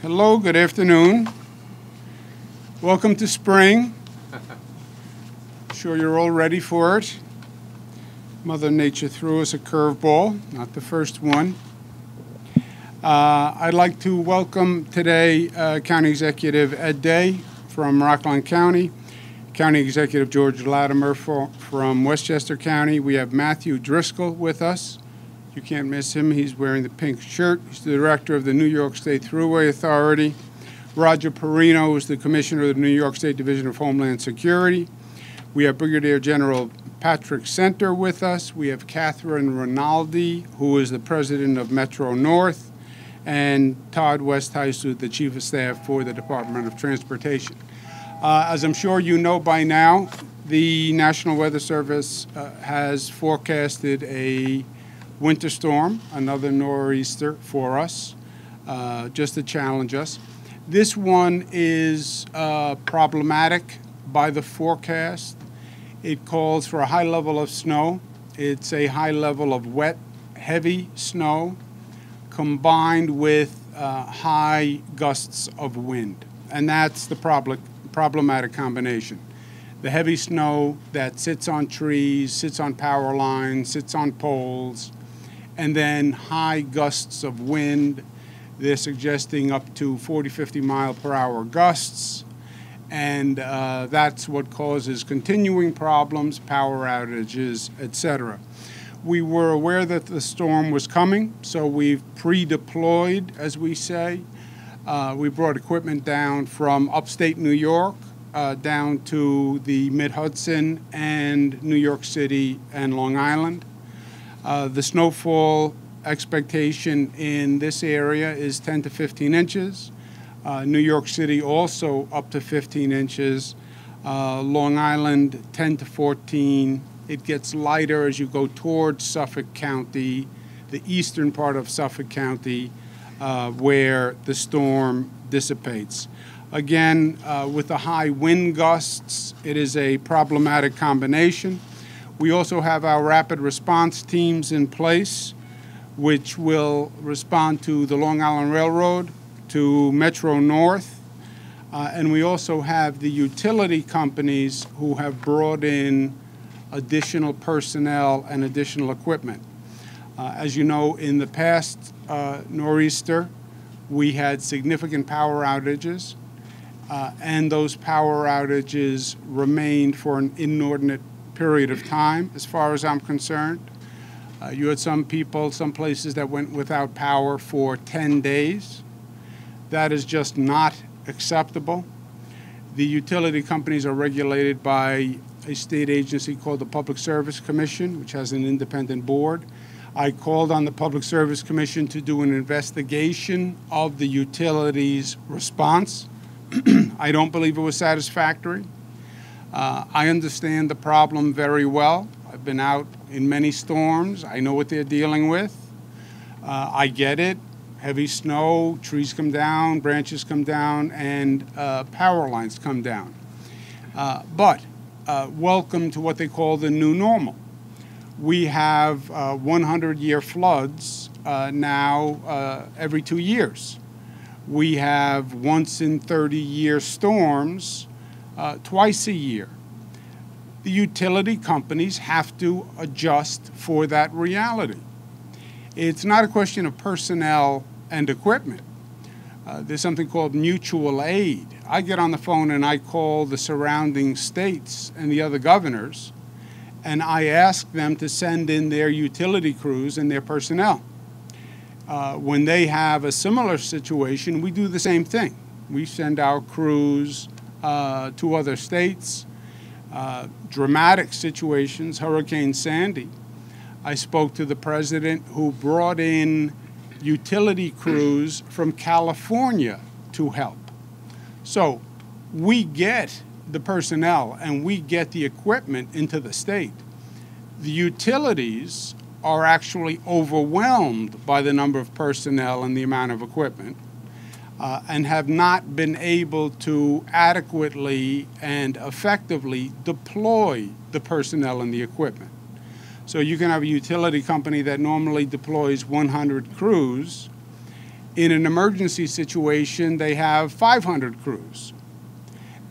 Hello, good afternoon. Welcome to spring. Sure you're all ready for it. Mother Nature threw us a curveball, not the first one. I'd like to welcome today County Executive Ed Day from Rockland County, County Executive George Latimer from Westchester County. We have Matthew Driscoll with us. You can't miss him. He's wearing the pink shirt. He's the director of the New York State Thruway Authority. Roger Perino is the commissioner of the New York State Division of Homeland Security. We have Brigadier General Patrick Center with us. We have Catherine Rinaldi, who is the president of Metro North, and Todd Westhuis, who is the chief of staff for the Department of Transportation. As I'm sure you know by now, the National Weather Service has forecasted a winter storm, another nor'easter for us, just to challenge us. This one is problematic by the forecast. It calls for a high level of snow. It's a high level of wet, heavy snow combined with high gusts of wind. And that's the problematic combination. The heavy snow that sits on trees, sits on power lines, sits on poles, and then high gusts of wind. They're suggesting up to 40, 50 mile per hour gusts. And that's what causes continuing problems, power outages, etc. We were aware that the storm was coming, so we've pre-deployed, as we say. We brought equipment down from upstate New York down to the mid-Hudson and New York City and Long Island. The snowfall expectation in this area is 10 to 15 inches. New York City also up to 15 inches. Long Island 10 to 14. It gets lighter as you go towards Suffolk County, the eastern part of Suffolk County, where the storm dissipates. Again, with the high wind gusts, it is a problematic combination. We also have our rapid response teams in place, which will respond to the Long Island Railroad, to Metro North, and we also have the utility companies who have brought in additional personnel and additional equipment. As you know, in the past nor'easter, we had significant power outages, and those power outages remained for an inordinate period of time, as far as I'm concerned. You had some people, some places that went without power for 10 days. That is just not acceptable. The utility companies are regulated by a state agency called the Public Service Commission, which has an independent board. I called on the Public Service Commission to do an investigation of the utilities' response. I don't believe it was satisfactory. I understand the problem very well. I've been out in many storms. I know what they're dealing with. I get it. Heavy snow, trees come down, branches come down, and power lines come down. But welcome to what they call the new normal. We have 100-year floods now every 2 years. We have once in 30-year storms twice a year. The utility companies have to adjust for that reality. It's not a question of personnel and equipment. There's something called mutual aid. I get on the phone and I call the surrounding states and the other governors, and I ask them to send in their utility crews and their personnel. When they have a similar situation, we do the same thing. We send our crews to other states. Dramatic situations, Hurricane Sandy. I spoke to the president who brought in utility crews from California to help. So we get the personnel and we get the equipment into the state. The utilities are actually overwhelmed by the number of personnel and the amount of equipment, and have not been able to adequately and effectively deploy the personnel and the equipment. So you can have a utility company that normally deploys 100 crews. In an emergency situation, they have 500 crews.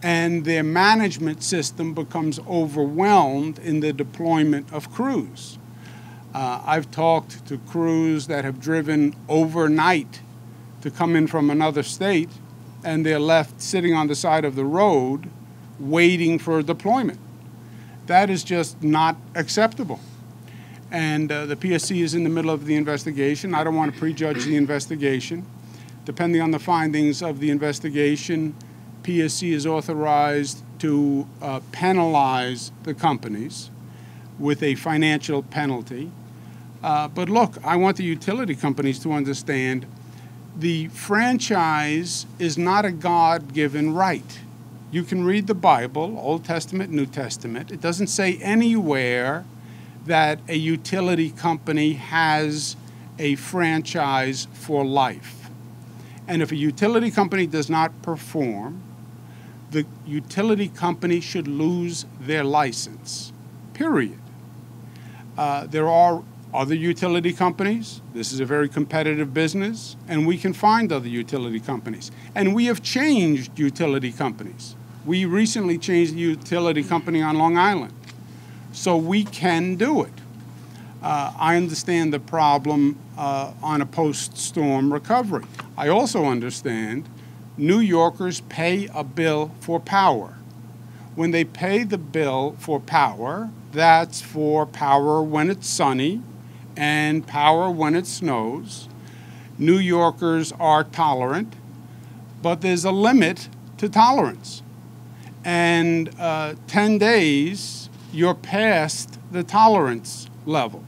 And their management system becomes overwhelmed in the deployment of crews. I've talked to crews that have driven overnight to come in from another state, and they're left sitting on the side of the road waiting for deployment. That is just not acceptable. And the PSC is in the middle of the investigation. I don't want to prejudge the investigation. Depending on the findings of the investigation, PSC is authorized to penalize the companies with a financial penalty. But look, I want the utility companies to understand the franchise is not a God-given right. You can read the Bible, Old Testament, New Testament. It doesn't say anywhere that a utility company has a franchise for life. And if a utility company does not perform, the utility company should lose their license, period. There are other utility companies. This is a very competitive business, and we can find other utility companies. And we have changed utility companies. We recently changed the utility company on Long Island. So we can do it. I understand the problem on a post-storm recovery. I also understand New Yorkers pay a bill for power. When they pay the bill for power, that's for power when it's sunny and power when it snows. New Yorkers are tolerant, but there's a limit to tolerance. And 10 days, you're past the tolerance level.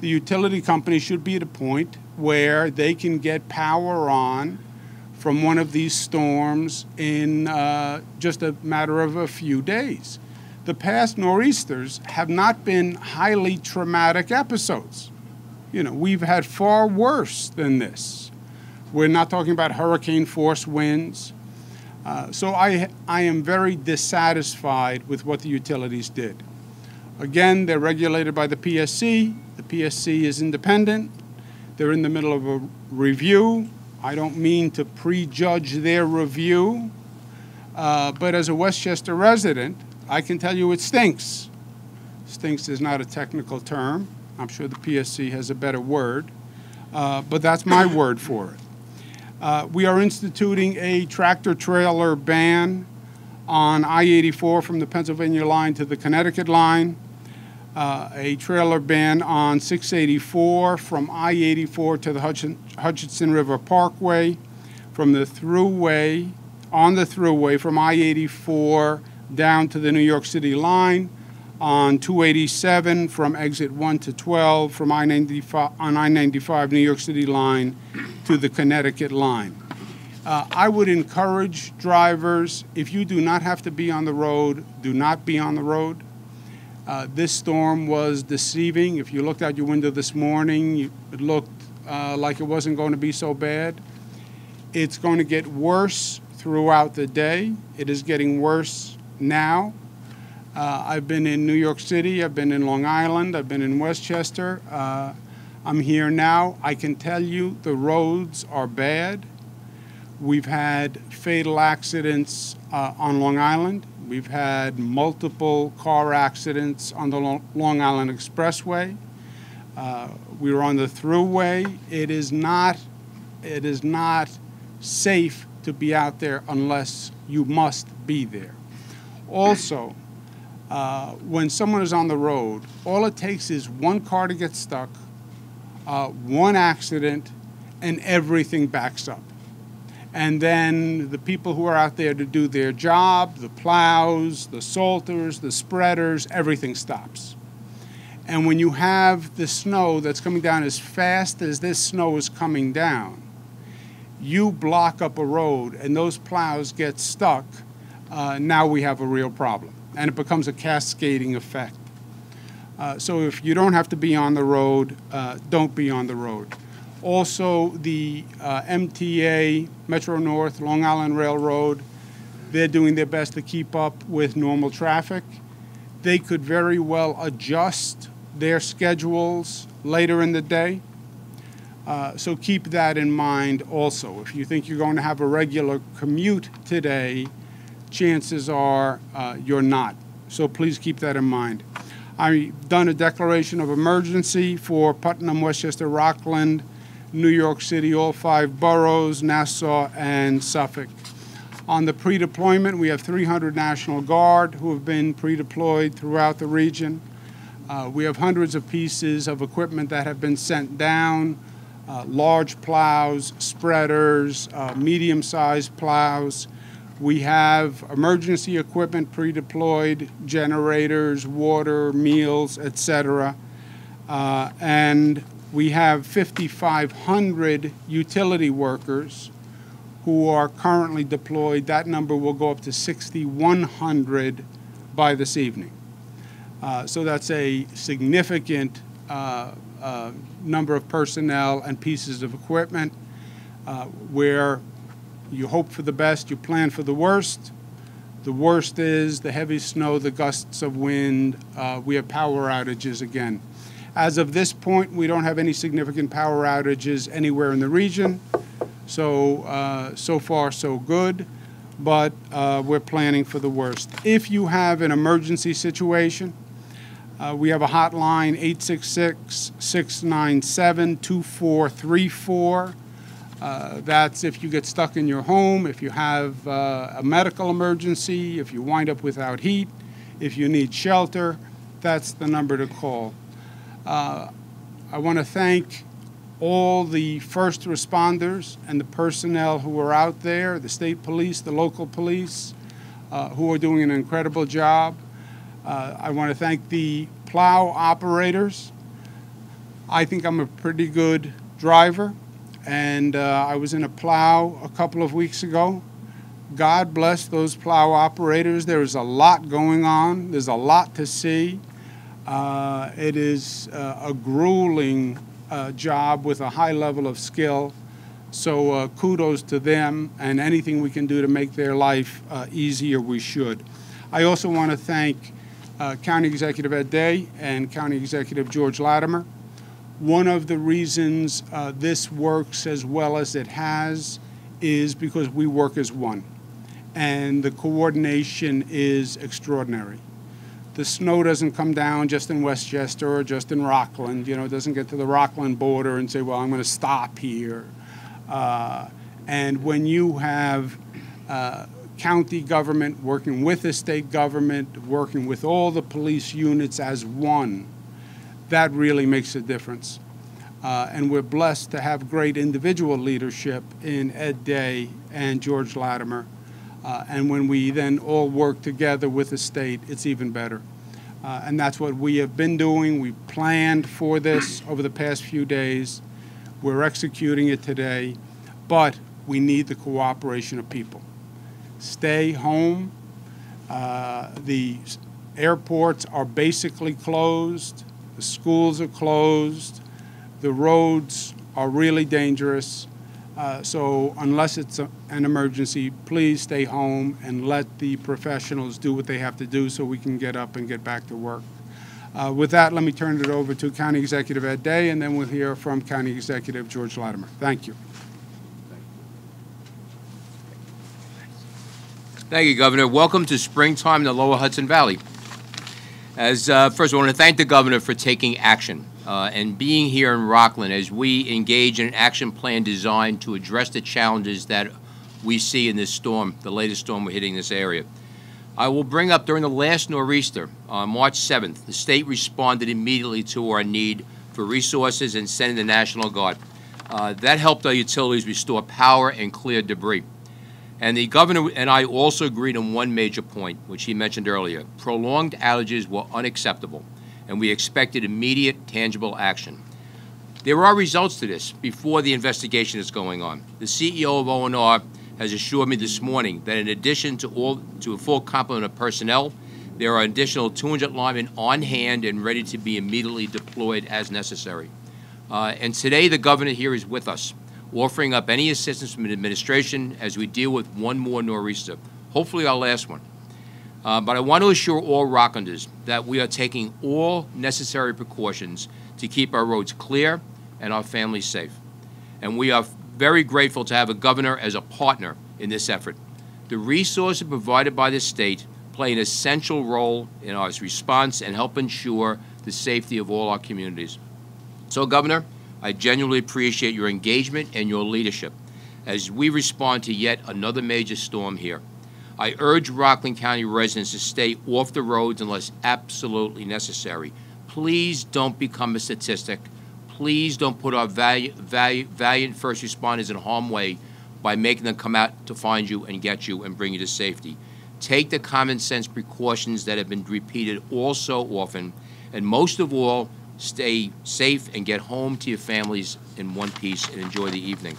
The utility company should be at a point where they can get power on from one of these storms in just a matter of a few days. The past nor'easters have not been highly traumatic episodes. You know, we've had far worse than this. We're not talking about hurricane force winds. So I am very dissatisfied with what the utilities did. Again, they're regulated by the PSC. The PSC is independent. They're in the middle of a review. I don't mean to prejudge their review, but as a Westchester resident, I can tell you it stinks. Stinks is not a technical term. I'm sure the PSC has a better word, but that's my word for it. We are instituting a tractor-trailer ban on I-84 from the Pennsylvania line to the Connecticut line, a trailer ban on 684 from I-84 to the Hudson River Parkway, from the thruway, on the thruway from I-84 down to the New York City line, on 287 from exit 1 to 12 from I-95 on I-95 New York City line to the Connecticut line. I would encourage drivers, if you do not have to be on the road, do not be on the road. This storm was deceiving. If you looked out your window this morning, it looked like it wasn't going to be so bad. It's going to get worse throughout the day. It is getting worse now. I've been in New York City. I've been in Long Island. I've been in Westchester. I'm here now. I can tell you the roads are bad. We've had fatal accidents on Long Island. We've had multiple car accidents on the Long Island Expressway. We were on the thruway. It is not safe to be out there unless you must be there. Also, when someone is on the road, all it takes is one car to get stuck, one accident, and everything backs up. And then the people who are out there to do their job, the plows, the salters, the spreaders, everything stops. And when you have the snow that's coming down as fast as this snow is coming down, you block up a road and those plows get stuck, now we have a real problem. And it becomes a cascading effect. So if you don't have to be on the road, don't be on the road. Also, the MTA, Metro North, Long Island Railroad, they're doing their best to keep up with normal traffic. They could very well adjust their schedules later in the day. So keep that in mind also. If you think you're going to have a regular commute today, chances are you're not. So please keep that in mind. I've done a declaration of emergency for Putnam, Westchester, Rockland, New York City, all 5 boroughs, Nassau, and Suffolk. On the pre-deployment, we have 300 National Guard who have been pre-deployed throughout the region. We have hundreds of pieces of equipment that have been sent down, large plows, spreaders, medium-sized plows. We have emergency equipment pre-deployed, generators, water, meals, etc. And we have 5,500 utility workers who are currently deployed. That number will go up to 6,100 by this evening. So that's a significant number of personnel and pieces of equipment where you hope for the best, you plan for the worst. The worst is the heavy snow, the gusts of wind. We have power outages again. As of this point, we don't have any significant power outages anywhere in the region. So, so far, so good. But we're planning for the worst. If you have an emergency situation, we have a hotline, 866-697-2434. That's if you get stuck in your home, if you have a medical emergency, if you wind up without heat, if you need shelter, that's the number to call. I want to thank all the first responders and the personnel who are out there, the state police, the local police, who are doing an incredible job. I want to thank the plow operators. I think I'm a pretty good driver, and I was in a plow a couple of weeks ago. God bless those plow operators. There is a lot going on. There's a lot to see. It is a grueling job with a high level of skill. So kudos to them, and anything we can do to make their life easier, we should. I also want to thank County Executive Ed Day and County Executive George Latimer. One of the reasons this works as well as it has is because we work as one, and the coordination is extraordinary. The snow doesn't come down just in Westchester or just in Rockland. You know, it doesn't get to the Rockland border and say, well, I'm going to stop here. And when you have county government working with the state government, working with all the police units as one, that really makes a difference. And we're blessed to have great individual leadership in Ed Day and George Latimer. And when we then all work together with the state, it's even better. And that's what we have been doing. We planned for this over the past few days. We're executing it today. But we need the cooperation of people. Stay home. The airports are basically closed. The schools are closed. The roads are really dangerous. So unless it's an emergency, please stay home and let the professionals do what they have to do so we can get up and get back to work. With that, let me turn it over to County Executive Ed Day, and then we'll hear from County Executive George Latimer. Thank you. Thank you, Governor. Welcome to springtime in the Lower Hudson Valley. First, I want to thank the Governor for taking action and being here in Rockland as we engage in an action plan designed to address the challenges that we see in this storm, the latest storm we're hitting this area. I will bring up during the last nor'easter on March 7th, the state responded immediately to our need for resources and sending the National Guard. That helped our utilities restore power and clear debris. And the Governor and I also agreed on one major point, which he mentioned earlier. Prolonged outages were unacceptable, and we expected immediate, tangible action. There are results to this before the investigation is going on. The CEO of O&R has assured me this morning that in addition to a full complement of personnel, there are additional 200 linemen on hand and ready to be immediately deployed as necessary. And today the Governor here is with us, offering up any assistance from the administration as we deal with one more nor'easter, hopefully our last one. But I want to assure all Rocklanders that we are taking all necessary precautions to keep our roads clear and our families safe. and we are very grateful to have a governor as a partner in this effort. The resources provided by the state play an essential role in our response and help ensure the safety of all our communities. So, Governor, I genuinely appreciate your engagement and your leadership as we respond to yet another major storm here. I urge Rockland County residents to stay off the roads unless absolutely necessary. Please don't become a statistic. Please don't put our valiant first responders in harm's way by making them come out to find you and get you and bring you to safety. Take the common sense precautions that have been repeated all so often, and most of all, stay safe and get home to your families in one piece and enjoy the evening.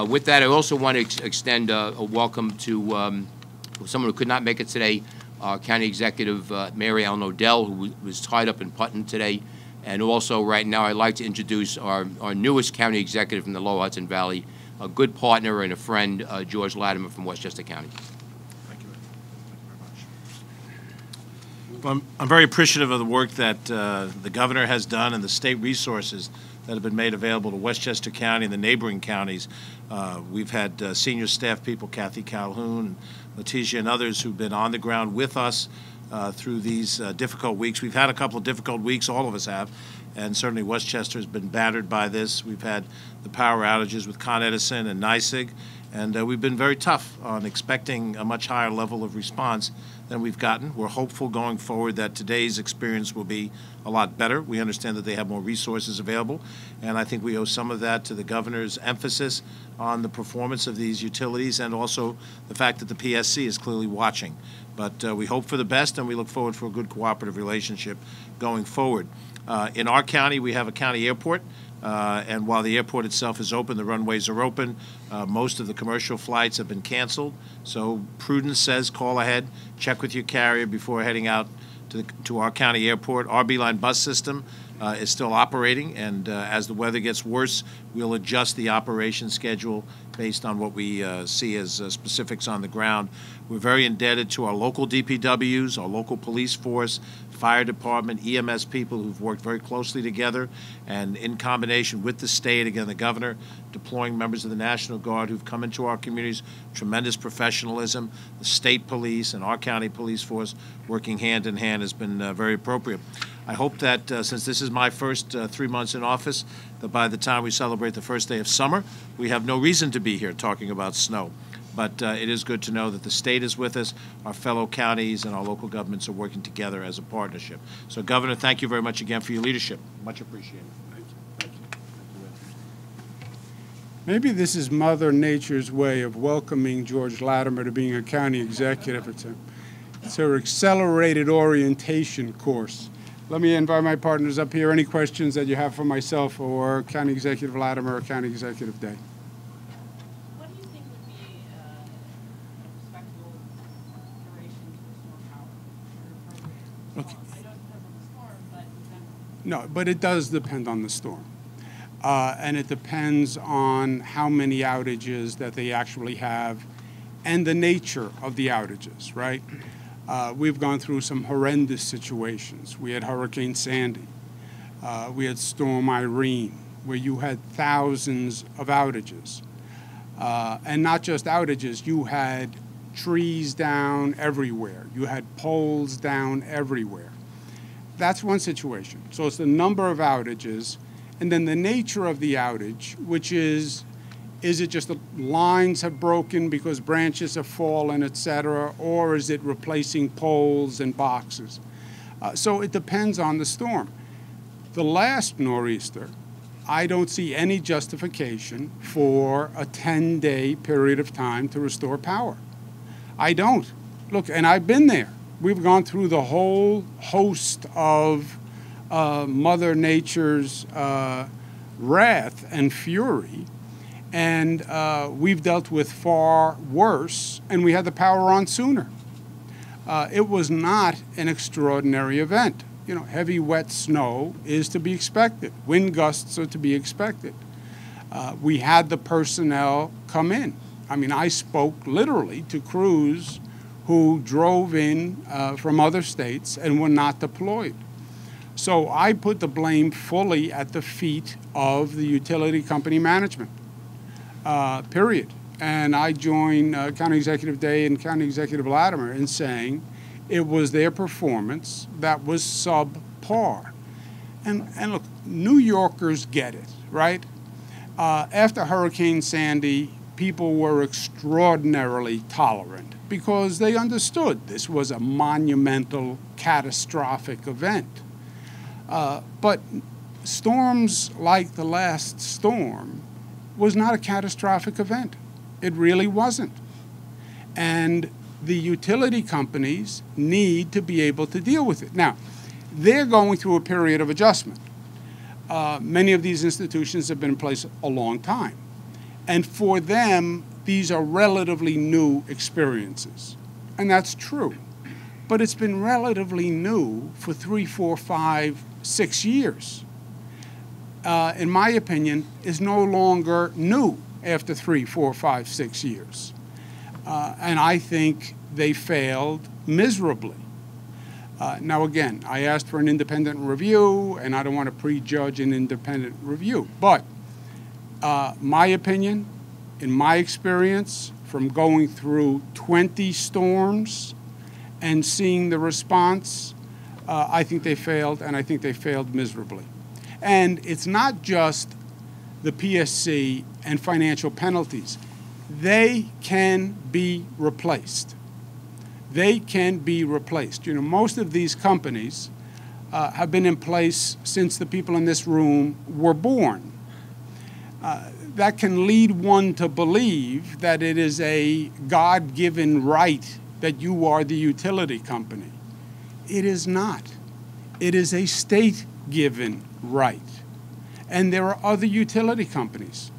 With that, I also want to extend a welcome to someone who could not make it today, County Executive Mary Ellen Odell, who was tied up in Putnam today. And also right now I'd like to introduce our newest County Executive from the Lower Hudson Valley, a good partner and a friend, George Latimer from Westchester County. Thank you. Well, I'm very appreciative of the work that the governor has done and the state resources that have been made available to Westchester County and the neighboring counties. We've had senior staff people, Kathy Calhoun, Letitia, and others who've been on the ground with us through these difficult weeks. We've had a couple of difficult weeks, all of us have, and certainly Westchester has been battered by this. We've had the power outages with Con Edison and NYSEG, and we've been very tough on expecting a much higher level of response than we've gotten. We're hopeful going forward that today's experience will be a lot better. We understand that they have more resources available, and I think we owe some of that to the governor's emphasis on the performance of these utilities and also the fact that the PSC is clearly watching. But we hope for the best, and we look forward for a good cooperative relationship going forward. In our county, we have a county airport, and while the airport itself is open, the runways are open. Most of the commercial flights have been canceled, so prudence says call ahead, check with your carrier before heading out to our county airport. Our Beeline bus system is still operating, and as the weather gets worse, we'll adjust the operation schedule based on what we see as specifics on the ground. We're very indebted to our local DPWs, our local police force, fire department, EMS people who've worked very closely together, and in combination with the state, again, the governor, deploying members of the National Guard who've come into our communities, tremendous professionalism, the state police and our county police force working hand in hand has been very appropriate. I hope that since this is my first 3 months in office, that by the time we celebrate the first day of summer, we have no reason to be here talking about snow. But it is good to know that the state is with us, our fellow counties and our local governments are working together as a partnership. So, Governor, thank you very much again for your leadership. Much appreciated. Thank you. Thank you. Maybe this is Mother Nature's way of welcoming George Latimer to being a county executive. It's her accelerated orientation course. Let me invite my partners up here. Any questions that you have for myself or County Executive Latimer or County Executive Day? What do you think would be a respectable duration for storm power? Okay. I know it depends on the storm, but in general. No, but it does depend on the storm. And it depends on how many outages that they actually have and the nature of the outages, right? We've gone through some horrendous situations. We had Hurricane Sandy. We had Storm Irene, where you had thousands of outages. And not just outages, you had trees down everywhere. You had poles down everywhere. That's one situation. So it's the number of outages, and then the nature of the outage, which is it just the lines have broken because branches have fallen, et cetera, or is it replacing poles and boxes? So it depends on the storm. The last nor'easter, I don't see any justification for a 10-day period of time to restore power. I don't. Look, and I've been there. We've gone through the whole host of Mother Nature's wrath and fury, and we've dealt with far worse, and we had the power on sooner. It was not an extraordinary event. You know, heavy, wet snow is to be expected. Wind gusts are to be expected. We had the personnel come in. I mean, I spoke literally to crews who drove in from other states and were not deployed. So I put the blame fully at the feet of the utility company management. period. And I join County Executive Day and County Executive Latimer in saying it was their performance that was subpar. And look, New Yorkers get it, right? After Hurricane Sandy, people were extraordinarily tolerant because they understood this was a monumental, catastrophic event. But storms like the last storm was not a catastrophic event. It really wasn't. And the utility companies need to be able to deal with it. Now, they're going through a period of adjustment. Many of these institutions have been in place a long time. And for them, these are relatively new experiences. And that's true. But it's been relatively new for 3, 4, 5, 6 years. In my opinion, is no longer new after 3, 4, 5, 6 years. And I think they failed miserably. Now, again, I asked for an independent review, and I don't want to prejudge an independent review. But my opinion, in my experience, from going through 20 storms and seeing the response, I think they failed, and I think they failed miserably. And it's not just the PSC and financial penalties. They can be replaced. They can be replaced. You know, most of these companies have been in place since the people in this room were born. That can lead one to believe that it is a God-given right that you are the utility company. It is not. It is a state-given right. And there are other utility companies.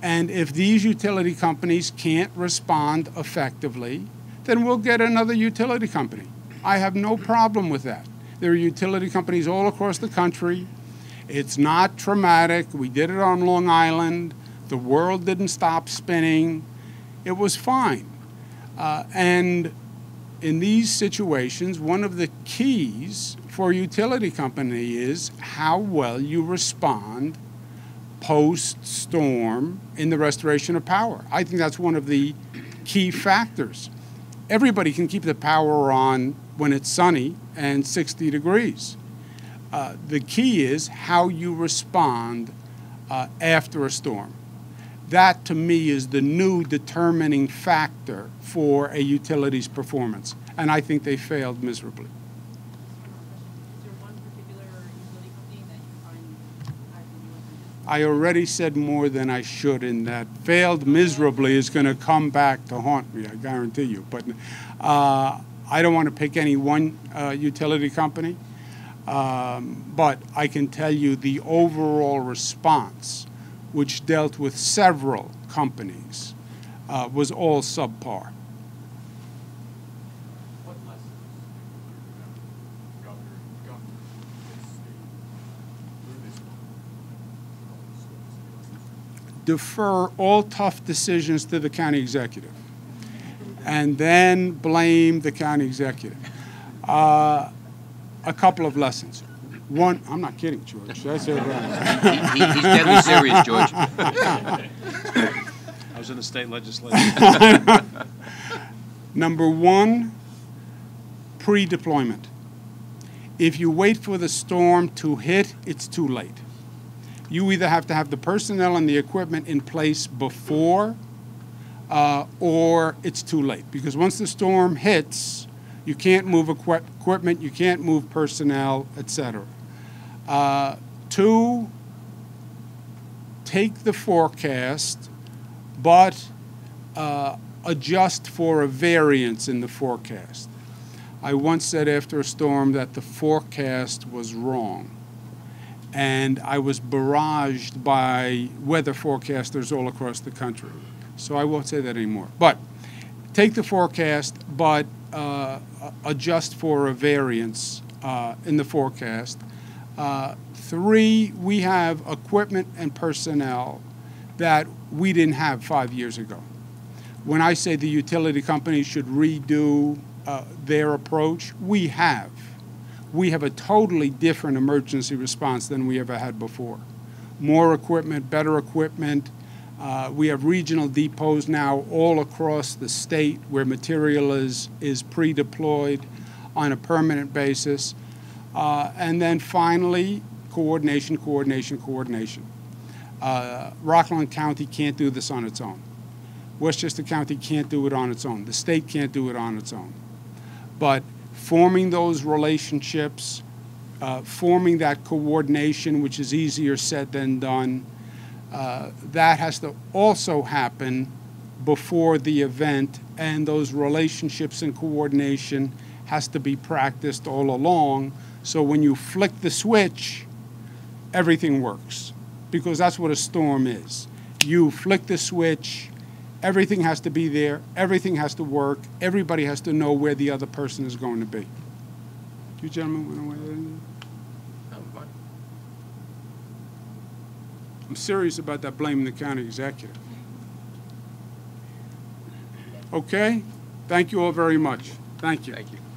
And if these utility companies can't respond effectively, then we'll get another utility company. I have no problem with that. There are utility companies all across the country. It's not traumatic. We did it on Long Island. The world didn't stop spinning. It was fine. And in these situations, one of the keys for a utility company is how well you respond post-storm in the restoration of power. I think that's one of the key factors. Everybody can keep the power on when it's sunny and 60 degrees. The key is how you respond after a storm. That, to me, is the new determining factor for a utility's performance, and I think they failed miserably. Is there one particular utility company that you find acting negligent? I already said more than I should in that failed miserably is going to come back to haunt me, I guarantee you. But I don't want to pick any one utility company, but I can tell you the overall response, which dealt with several companies, was all subpar. What lessons did governor Defer all tough decisions to the county executive, and then blame the county executive. A couple of lessons. One, I'm not kidding, George. That's it. He's deadly serious, George. I was in the state legislature. Number one, pre-deployment. If you wait for the storm to hit, it's too late. You either have to have the personnel and the equipment in place before, or it's too late. Because once the storm hits, you can't move equipment, you can't move personnel, etc. Two, take the forecast, but adjust for a variance in the forecast. I once said after a storm that the forecast was wrong, and I was barraged by weather forecasters all across the country. So I won't say that anymore. But take the forecast, but adjust for a variance in the forecast. Three, we have equipment and personnel that we didn't have 5 years ago. When I say the utility companies should redo their approach, we have. We have a totally different emergency response than we ever had before. More equipment, better equipment, We have regional depots now all across the state where material is pre-deployed on a permanent basis. And then finally, coordination, coordination, coordination. Rockland County can't do this on its own. Westchester County can't do it on its own. The state can't do it on its own. But forming those relationships, forming that coordination, which is easier said than done, that has to also happen before the event, and those relationships and coordination has to be practiced all along, so when you flick the switch, everything works, because that's what a storm is. You flick the switch, everything has to be there, everything has to work, everybody has to know where the other person is going to be. You gentlemen want to weigh in? I'm serious about that blaming the county executive. Okay? Thank you all very much. Thank you. Thank you.